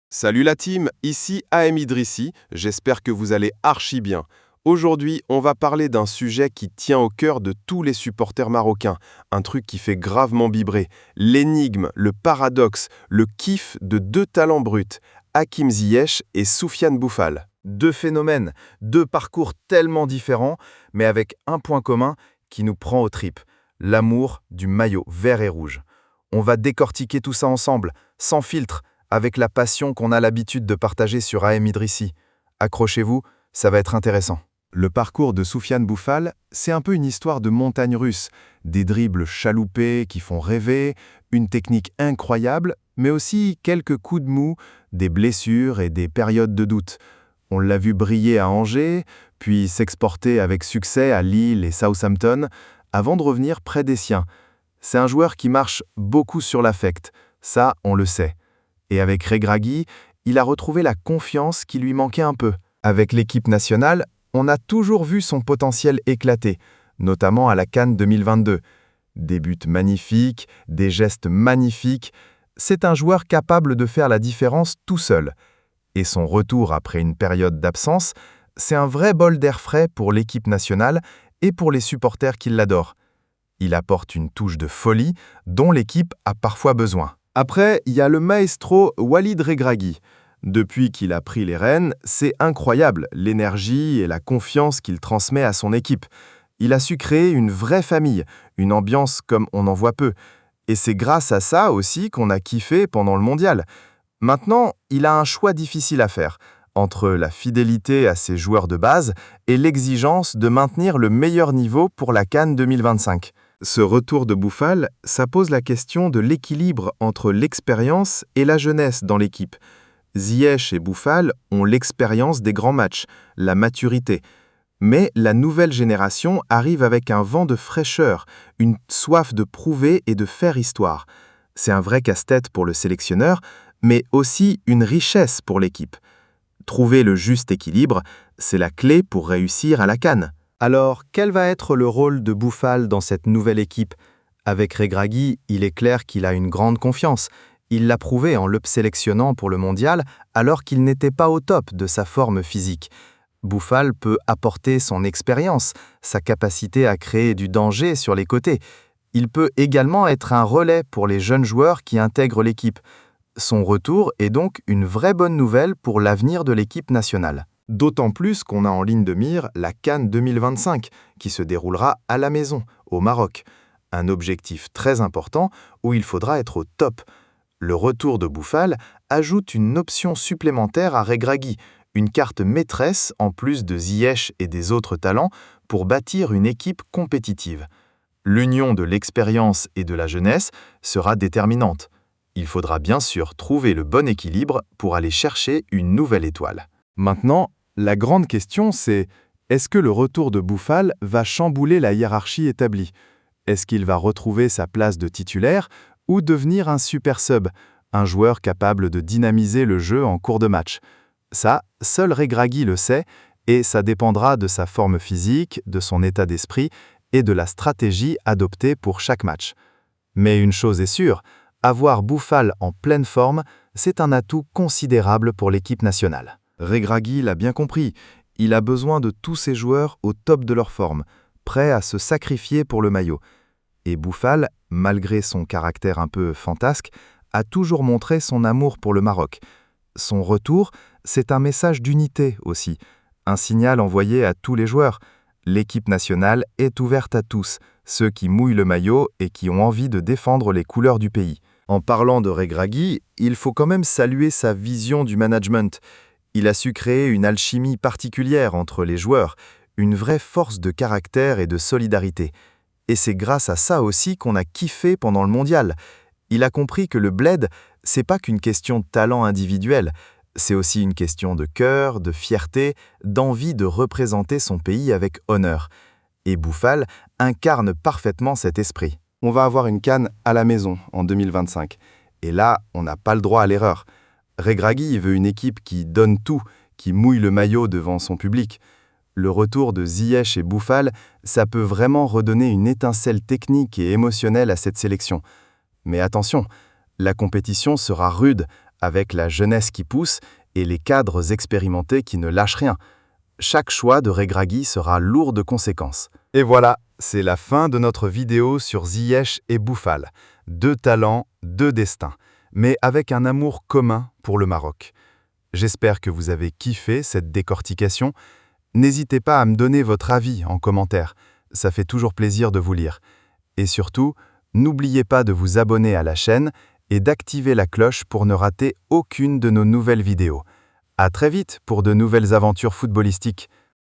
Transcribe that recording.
Salut la team, ici AM Idrissi, j'espère que vous allez archi bien. Aujourd'hui, on va parler d'un sujet qui tient au cœur de tous les supporters marocains, un truc qui fait gravement vibrer, l'énigme, le paradoxe, le kiff de deux talents bruts, Hakim Ziyech et Soufiane Boufal. Deux phénomènes, deux parcours tellement différents, mais avec un point commun qui nous prend aux tripes, l'amour du maillot vert et rouge. On va décortiquer tout ça ensemble, sans filtre, avec la passion qu'on a l'habitude de partager sur AM Idrissi. Accrochez-vous, ça va être intéressant. Le parcours de Soufiane Boufal, c'est un peu une histoire de montagne russe, des dribbles chaloupés qui font rêver, une technique incroyable, mais aussi quelques coups de mou, des blessures et des périodes de doute. On l'a vu briller à Angers, puis s'exporter avec succès à Lille et Southampton, avant de revenir près des siens. C'est un joueur qui marche beaucoup sur l'affect, ça on le sait. Et avec Regragui, il a retrouvé la confiance qui lui manquait un peu. Avec l'équipe nationale, on a toujours vu son potentiel éclater, notamment à la CAN 2022. Des buts magnifiques, des gestes magnifiques. C'est un joueur capable de faire la différence tout seul. Et son retour après une période d'absence, c'est un vrai bol d'air frais pour l'équipe nationale et pour les supporters qui l'adorent. Il apporte une touche de folie dont l'équipe a parfois besoin. Après, il y a le maestro Walid Regragui. Depuis qu'il a pris les rênes, c'est incroyable l'énergie et la confiance qu'il transmet à son équipe. Il a su créer une vraie famille, une ambiance comme on en voit peu. Et c'est grâce à ça aussi qu'on a kiffé pendant le mondial. Maintenant, il a un choix difficile à faire, entre la fidélité à ses joueurs de base et l'exigence de maintenir le meilleur niveau pour la CAN 2025. Ce retour de Boufal, ça pose la question de l'équilibre entre l'expérience et la jeunesse dans l'équipe. Ziyech et Boufal ont l'expérience des grands matchs, la maturité. Mais la nouvelle génération arrive avec un vent de fraîcheur, une soif de prouver et de faire histoire. C'est un vrai casse-tête pour le sélectionneur, mais aussi une richesse pour l'équipe. Trouver le juste équilibre, c'est la clé pour réussir à la CAN. Alors, quel va être le rôle de Boufal dans cette nouvelle équipe? Avec Regragui, il est clair qu'il a une grande confiance. Il l'a prouvé en le sélectionnant pour le mondial alors qu'il n'était pas au top de sa forme physique. Boufal peut apporter son expérience, sa capacité à créer du danger sur les côtés. Il peut également être un relais pour les jeunes joueurs qui intègrent l'équipe. Son retour est donc une vraie bonne nouvelle pour l'avenir de l'équipe nationale. D'autant plus qu'on a en ligne de mire la CAN 2025, qui se déroulera à la maison, au Maroc. Un objectif très important où il faudra être au top. Le retour de Boufal ajoute une option supplémentaire à Regragui, une carte maîtresse en plus de Ziyech et des autres talents pour bâtir une équipe compétitive. L'union de l'expérience et de la jeunesse sera déterminante. Il faudra bien sûr trouver le bon équilibre pour aller chercher une nouvelle étoile. Maintenant, la grande question c'est, est-ce que le retour de Boufal va chambouler la hiérarchie établie? Est-ce qu'il va retrouver sa place de titulaire ou devenir un super sub, un joueur capable de dynamiser le jeu en cours de match? Ça, seul Regragui le sait, et ça dépendra de sa forme physique, de son état d'esprit et de la stratégie adoptée pour chaque match. Mais une chose est sûre, avoir Boufal en pleine forme, c'est un atout considérable pour l'équipe nationale. Regragui l'a bien compris, il a besoin de tous ses joueurs au top de leur forme, prêts à se sacrifier pour le maillot. Et Boufal, malgré son caractère un peu fantasque, a toujours montré son amour pour le Maroc. Son retour, c'est un message d'unité aussi, un signal envoyé à tous les joueurs. L'équipe nationale est ouverte à tous, ceux qui mouillent le maillot et qui ont envie de défendre les couleurs du pays. En parlant de Regragui, il faut quand même saluer sa vision du management. Il a su créer une alchimie particulière entre les joueurs, une vraie force de caractère et de solidarité. Et c'est grâce à ça aussi qu'on a kiffé pendant le mondial. Il a compris que le bled, c'est pas qu'une question de talent individuel, c'est aussi une question de cœur, de fierté, d'envie de représenter son pays avec honneur. Et Boufal incarne parfaitement cet esprit. On va avoir une CAN à la maison en 2025. Et là, on n'a pas le droit à l'erreur. Regragui veut une équipe qui donne tout, qui mouille le maillot devant son public. Le retour de Ziyech et Boufal, ça peut vraiment redonner une étincelle technique et émotionnelle à cette sélection. Mais attention, la compétition sera rude, avec la jeunesse qui pousse et les cadres expérimentés qui ne lâchent rien. Chaque choix de Regragui sera lourd de conséquences. Et voilà, c'est la fin de notre vidéo sur Ziyech et Boufal. 2 talents, 2 destins, mais avec un amour commun pour le Maroc. J'espère que vous avez kiffé cette décortication. N'hésitez pas à me donner votre avis en commentaire, ça fait toujours plaisir de vous lire. Et surtout, n'oubliez pas de vous abonner à la chaîne et d'activer la cloche pour ne rater aucune de nos nouvelles vidéos. À très vite pour de nouvelles aventures footballistiques.